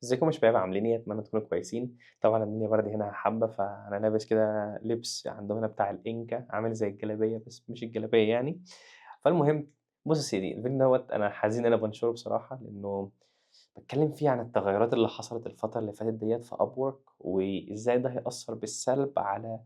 ازيكم يا شباب عاملين ايه؟ اتمنى تكونوا كويسين. طبعا الدنيا برد هنا حبه، فانا لابس كده لبس عندهم هنا بتاع الانكا، عامل زي الجلابيه بس مش الجلابيه يعني. فالمهم، بص يا سيدي، الفيديو دوت انا حزين انا بنشره بصراحه، لانه بتكلم فيه عن التغيرات اللي حصلت الفتره اللي فاتت ديت في ابورك، وازاي ده هيأثر بالسلب على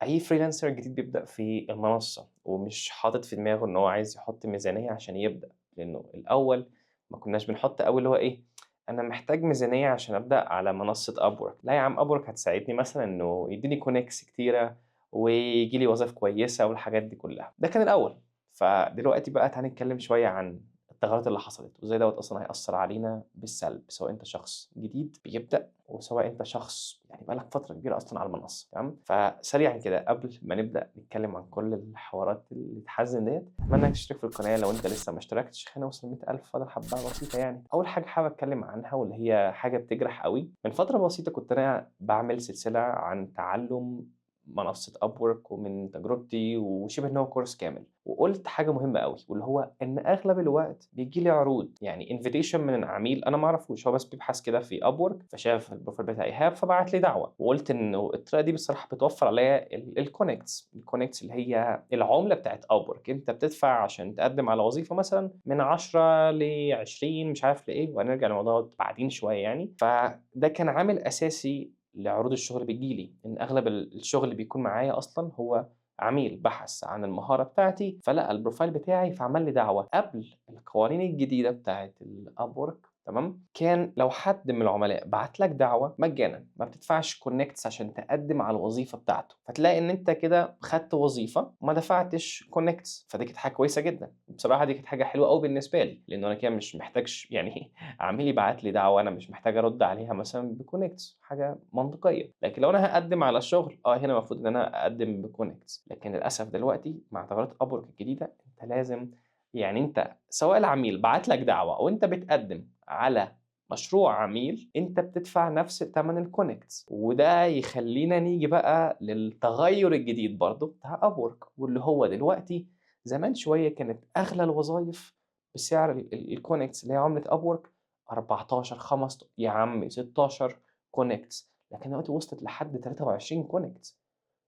اي فريلانسر جديد بيبدأ في المنصه، ومش حاطط في دماغه ان هو عايز يحط ميزانيه عشان يبدأ. لانه الاول ما كناش بنحط قوي اللي هو ايه، أنا محتاج ميزانية عشان أبدأ على منصة Upwork. لا يا عم، Upwork هتساعدني مثلًا إنه يدّيني connects كتيرة، وييجي لي وظايف كويسة والحاجات دي كلّها، ده كان الأول. فدلوقتي بقى تعالَ نتكلم شوية عن التغيرات اللي حصلت، وإزاي دوّة أصلًا هيأثّر علينا بالسلب، سواء أنت شخص جديد بيبدأ، وسواء أنت شخص يعني بقى لك فترة كبيرة أصلًا على المنصة، تمام؟ فسريعًا كده قبل ما نبدأ نتكلم عن كل الحوارات اللي تحزن ديّة، أتمنى إنك تشترك في القناة لو أنت لسه ما اشتركتش، خلينا نوصل 100,000، فاضل حبّة بسيطة يعني. أول حاجة حابب أتكلّم عنها واللي هي حاجة بتجرح أوي، من فترة بسيطة كنت أنا باعمل سلسلة عن تعلُّم منصة Upwork ومن تجربتي، وشِبه إن هو كورس كامل، وقُلت حاجة مهمة أوي، واللي هو إن أغلب الوقت بييجي لي عروض، يعني invitation من عميل أنا ما أعرفوش، هو بس بيبحث كده في Upwork، فشاف الprofile بتاع إيهاب فبعت لي دعوة، وقُلت إنه الطريقة دي بصراحة بتوفّر عليّا الconnects اللي هي العُملة بتاعة Upwork. أنت بتدفع عشان تقدّم على وظيفة مثلًا من 10 ل20 مش عارف لإيه، وهنرجع للموضوع دوّة بعدين شوية يعني. فده كان عامل أساسي لعروض الشغل بتيجي لي، إن أغلب الشغل اللي بيكون معايا أصلًا هو عميل بحث عن المهارة بتاعتي، فلقى الprofile بتاعي فعمل لي دعوة. قبل القوانين الجديدة بتاعة الupwork، تمام، كان لو حد من العملاء بعت لك دعوة مجانًا، ما بتدفعش connects عشان تقدّم على الوظيفة بتاعته، فتلاقي إن أنت كده خدت وظيفة وما دفعتش connects، فدي كانت حاجة كويسة جدًا. بصراحة دي كانت حاجة حلوة أوي بالنسبة لي، لإنه أنا كده مش محتاج يعني عميل يبعت لي دعوة أنا مش محتاج أرُد عليها مثلًا بconnects، حاجة منطقية. لكن لو أنا هاقدّم على شغل، هنا المفروض إن أنا أقدّم بconnects، لكن للأسف دلوقتي مع تغيرات upwork الجديدة أنت لازم، يعني أنت سواء العميل بعت لك دعوة أو أنت بتقدّم على مشروع عميل، أنت بتدفع نفس تمن الconnects. وده يخلّينا نيجي بقى للتغيُّر الجديد برضه بتاع upwork، واللي هو دلوقتي زمان شوية كانت أغلى الوظايف بسعر الconnects اللي هي عملة upwork 14 يا عمي 16 connects، لكن دلوقتي وصلت لحد 23 connects.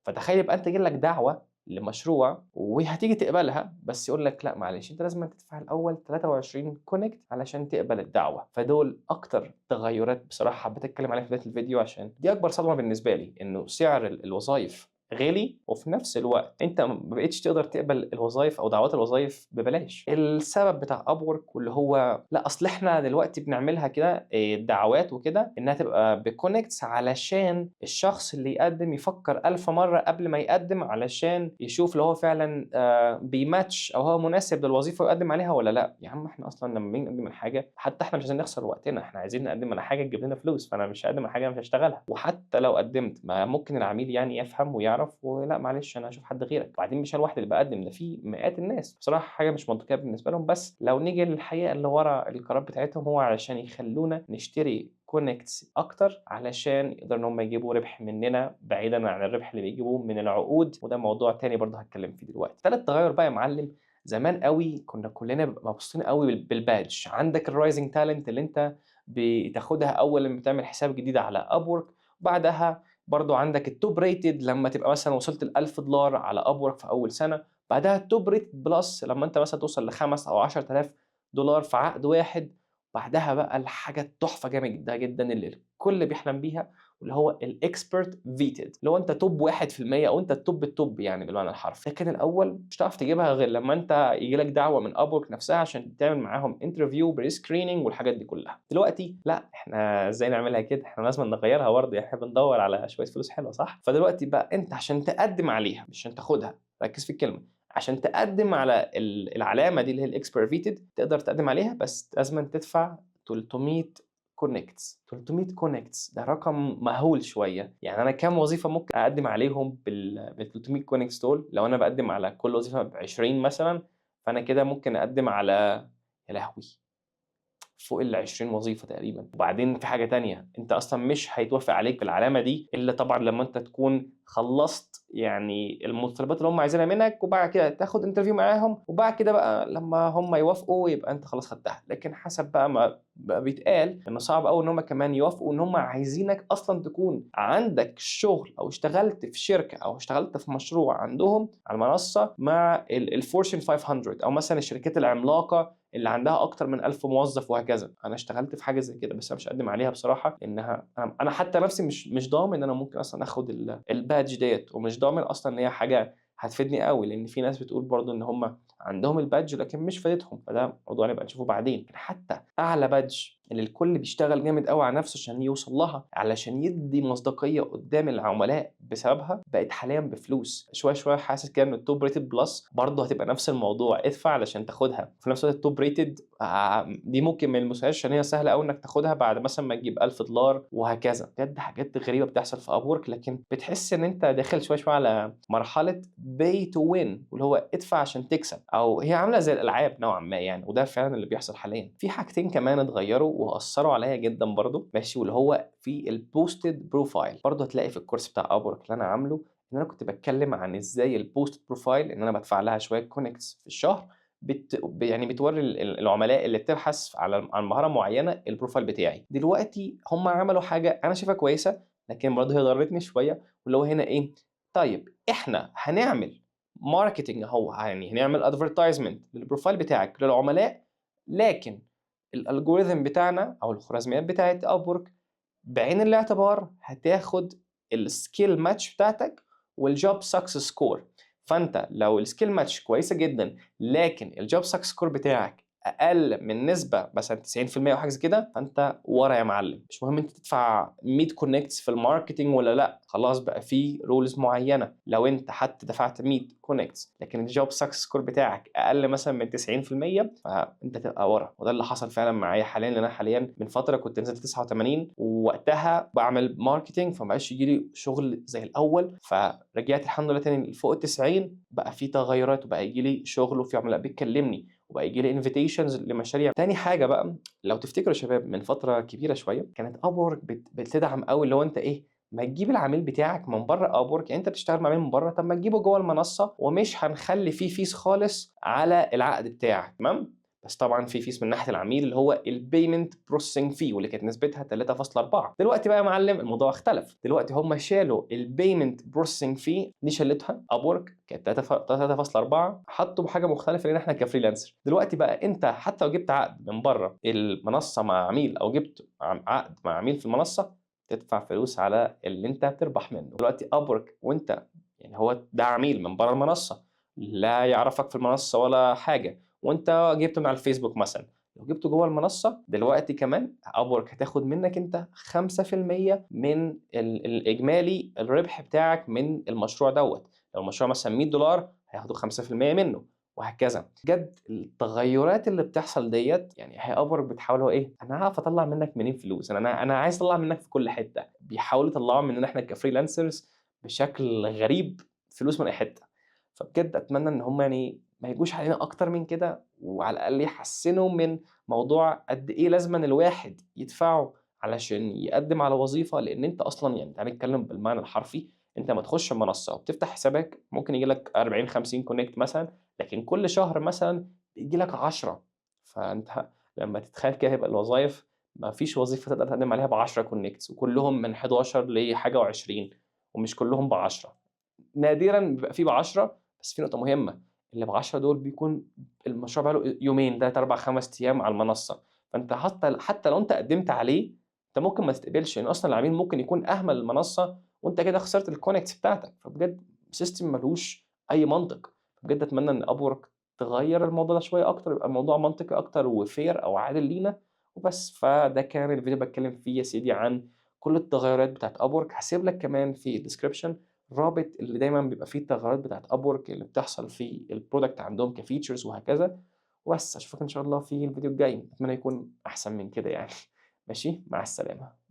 فتخيل يبقى أنت جه لك دعوة لمشروع وهتيجي تقبلها، بس يقول لك لأ معلش أنت لازمًا تدفع الأول 23 connect علشان تقبل الدعوة. فدول أكتر تغيُّرات بصراحة حبيت أتكلم عليها في بداية الفيديو، عشان دي أكبر صدمة بالنسبة لي، إنه سعر الوظايف غِلي، وفي نفس الوقت أنت ما بقيتش تقدر تقبل الوظايف أو دعوات الوظايف ببلاش. السبب بتاع Upwork واللي هو لأ أصل إحنا دلوقتي بنعملها كده الدعوات وكده إنها تبقى بconnects علشان الشخص اللي يقدّم يفكّر 1000 مرّة قبل ما يقدّم، علشان يشوف لو هو فعلًا بيmatch أو هو مناسب للوظيفة ويقدّم عليها والّا لأ. يا عم إحنا أصلًا لمّا بنيجي نقدّم على حاجة، حتى إحنا مش عايزين نخسر وقتنا، إحنا عايزين نقدّم على حاجة تجيب لنا فلوس، فأنا مش هاقدّم على حاجة أنا مش هاشتغلها. وحتى لو قدّمت، ما ممكن العميل يعني يفهم ويعرف ولأ معلش أنا هاشوف حد غيرك. وبعدين مش أنا لوحدي اللي باقدّم، ده في مئات الناس. بصراحة حاجة مش منطقية بالنسبة لهم، بس لو نيجي للحقيقة اللي ورا القرارات بتاعتهم، هو علشان يخلّونا نشتري connects أكتر، علشان يقدروا إن هم يجيبوا ربح مننا بعيدًا عن الربح اللي بيجيبوه من العقود، وده موضوع تاني برضه هاتكلم فيه دلوقتي. تالت تغيُّر بقى يا معلم، زمان أوي كنا كلنا بنبقى مبسوطين أوي بالbadge. عندك الrising talent اللي أنت بتاخدها أول لمّا تعمل حساب جديد على Upwork، وبعدها برضه عندك الtop rated لمّا تبقى مثلًا وصلت ل$1000 على Upwork في أول سنة، بعدها الtop rated plus لمّا أنت مثلًا توصل ل5 أو $10,000 في عقد واحد، بعدها بقى الحاجة التحفة جامدة جدًا اللي الكل بيحلم بيها، واللي هو الexpert vetted، اللي هو أنت توب 1% أو أنت التوب التوب يعني بالمعنى الحرفي. لكن الأول مش هتعرف تجيبها غير لمّا أنت ييجي لك دعوة من Upwork نفسها عشان تعمل معاهم interview pre-screening والحاجات دي كلها. دلوقتي لأ، إحنا إزاي نعملها كده؟ إحنا لازمًا نغيّرها برضه، يعني إحنا بندوّر على شوية فلوس حلوة صح؟ فدلوقتي بقى أنت عشان تقدّم عليها مش عشان تاخدها، ركّز في الكلمة، عشان تقدّم على العلامة دي اللي هي الexpert vetted تقدر تقدّم عليها، بس لازمًا تدفع 300 connects. 300 connects ده رقم مهول شوية. يعني أنا كام وظيفة ممكن أقدّم عليهم بال300 connects دول؟ لو أنا باقدّم على كل وظيفة ب20 مثلًا، فأنا كده ممكن أقدّم على، يا لهوي! فوق ال20 وظيفة تقريبًا. وبعدين في حاجة تانية، أنت أصلًا مش هيتوافق عليك بالعلامة دي إلا طبعًا لمّا أنت تكون خلّصت يعني المتطلبات اللي هم عايزينها منك، وبعد كده تاخد interview معاهم، وبعد كده بقى لمّا هم يوافقوا يبقى أنت خلاص خدتها. لكن حسب بقى ما بقى بيتقال إنه صعب أوي إن هم كمان يوافقوا إن هم عايزينك أصلًا تكون عندك شغل أو اشتغلت في شركة أو اشتغلت في مشروع عندهم على المنصة مع الfortune 500 أو مثلًا الشركات العملاقة اللي عندها أكتر من 1000 موظف وهكذا. أنا اشتغلت في حاجة زي كده، بس أنا مش هاقدّم عليها بصراحة، لإنها أنا حتى نفسي مش ضامن إن أنا ممكن أصلًا آخُد الbadge ديّة، ومش ضامن أصلًا إن هي حاجة هتفيدني أوي، لإن في ناس بتقول برضه إن هم عندهم الbadge لكن مش فادتهم، فده موضوع نبقى نشوفه بعدين. لكن حتى أعلى badge اللي الكل بيشتغل جامد أوي على نفسه عشان يوصل لها، علشان يدّي مصداقية قدّام العملاء بسببها، بقت حاليًا بفلوس. شوية، شوية حاسس كده إن الtop rated plus برضه هتبقى نفس الموضوع، ادفع علشان تاخدها. وفي نفس الوقت الtop rated دي ممكن ما يلمسوهاش عشان هي سهلة أوي إنك تاخدها بعد مثلًا ما تجيب $1000 وهكذا. بجد حاجات غريبة بتحصل في Upwork، لكن بتحس إن أنت داخل شوية، شوية على مرحلة pay to win، واللي هو ادفع عشان تكسب، أو هي عاملة زي الألعاب نوعًا ما يعني، وده فعلًا اللي بيحصل حاليًا. في حاجتين كمان اتغيّروا وأثّروا عليّا جدًا برضه ماشي، واللي هو في الposted profile. برضه هتلاقي في الcourse بتاع Upwork اللي أنا عامله إن أنا كنت باتكلم عن إزاي الposted profile إن أنا بادفع لها شوية connects في الشهر يعني بتورّي العملاء اللي بتبحث عن مهارة معيّنة الprofile بتاعي. دلوقتي هم عملوا حاجة أنا شايفها كويسة، لكن برضه هي ضرّتني شوية، واللي هو هنا إيه، طيب إحنا هنعمل marketing أهو، يعني هنعمل advertisement للprofile بتاعك للعملاء، لكن الalgorithm بتاعنا أو الخوارزميات بتاعة Upwork بعين الاعتبار هتاخد الskill match بتاعتك والjob success score. فأنت لو الskill match كويسة جدًا، لكن الjob success score بتاعك أقل من نسبة مثلًا 90% أو حاجة زي كده، فأنت ورا يا معلم. مش مهم أنت تدفع 100 connects في الmarketing والّا لأ، خلاص بقى في rules معيّنة. لو أنت حتى دفعت 100 connects لكن الjob success score بتاعك أقل مثلًا من 90%، فأنت تبقى ورا. وده اللي حصل فعلًا معايا حاليًا، لإن أنا حاليًا من فترة كنت نزلت 89 ووقتها باعمل marketing، فما بقاش ييجي لي شغل زي الأول، فرجعت الحمد لله تاني لفوق ال90، بقى في تغيرات وبقى ييجي لي شغل وفي عملاء بتكلمني وبقى ييجي لي invitations لمشاريع. تاني حاجة بقى، لو تفتكروا يا شباب من فترة كبيرة شوية كانت Upwork بتدعم أوي اللي هو أنت إيه، ما تجيب العميل بتاعك من برّه Upwork. يعني أنت بتشتغل مع عميل من برّه، طب ما تجيبه جوّه المنصة ومش هنخلّي في fees خالص على العقد بتاعك، تمام؟ بس طبعًا في fees من ناحية العميل اللي هو الpayment processing fee واللي كانت نسبتها 3.4. دلوقتي بقى يا معلم الموضوع اختلف، دلوقتي هم شالوا الpayment processing fee دي شالتها Upwork كانت 3.4، حطّوا بحاجة مختلفة لينا إحنا كfreelancer. دلوقتي بقى أنت حتى لو جِبت عقد من برّه المنصة مع عميل أو جِبت عقد مع عميل في المنصة، تدفع فلوس على اللي أنت بتربح منه. دلوقتي Upwork وأنت يعني هو ده عميل من برّه المنصة، لا يعرفك في المنصة ولا حاجة، وأنت جِبته من على الفيسبوك مثلًا، لو جِبته جوّه المنصة دلوقتي كمان Upwork هتاخد منّك أنت 5% من الإجمالي الربح بتاعك من المشروع دوّة. لو المشروع مثلًا $100 هياخدوا 5% منّه وهكذا. بجد التغيُّرات اللي بتحصل ديّة يعني هي Upwork بتحاول اللي هو إيه، أنا هاعرف أطلّع منّك منين فلوس، أنا عايز أطلّع منّك في كل حتّة. بيحاولوا يطلّعوا مننا إحنا كfreelancers بشكل غريب فلوس من أي حتّة. فبجد أتمنى إن هم يعني ما يجوش علينا أكتر من كده، وعلى الأقل يحسّنوا من موضوع قد إيه لازمًا الواحد يدفعه علشان يقدّم على وظيفة. لإن أنت أصلًا يعني تعالَ نتكلّم بالمعنى الحرفي، أنت أمّا تخش المنصة وبتفتح حسابك ممكن ييجي لك 40، 50 connect مثلًا، لكن كل شهر مثلًا بييجي لك 10. فأنت لمّا تتخيل كده هيبقى الوظايف ما فيش وظيفة تقدر تقدّم عليها ب10 connects وكلّهم من 11 لحاجة و20 ومش كلّهم ب10. نادرًا بيبقى في ب10، بس في نقطة مهمة، اللي ب10 دول بيكون المشروع بقى له يومين، 3، 4، 5 أيام على المنصة. فأنت حتى لو أنت قدّمت عليه، أنت ممكن ما تتقبلش، لإن أصلًا العميل ممكن يكون أهمل المنصة وأنت كده خسرت الconnects بتاعتك. فبجد system ما لهوش أي منطق. بجد أتمنى إن Upwork تغيّر الموضوع ده شوية أكتر، يبقى الموضوع منطقي أكتر وfair أو عادل لينا وبس. فده كان الفيديو باتكلم فيه يا سيدي عن كل التغيرات بتاعة Upwork. هاسيب لك كمان في الdescription رابط اللي دايمًا بيبقى فيه التغيرات بتاعة Upwork اللي بتحصل في الproduct عندهم كfeatures وهكذا. وبس أشوفك إن شاء الله في الفيديو الجاي، أتمنى يكون أحسن من كده يعني. ماشي، مع السلامة.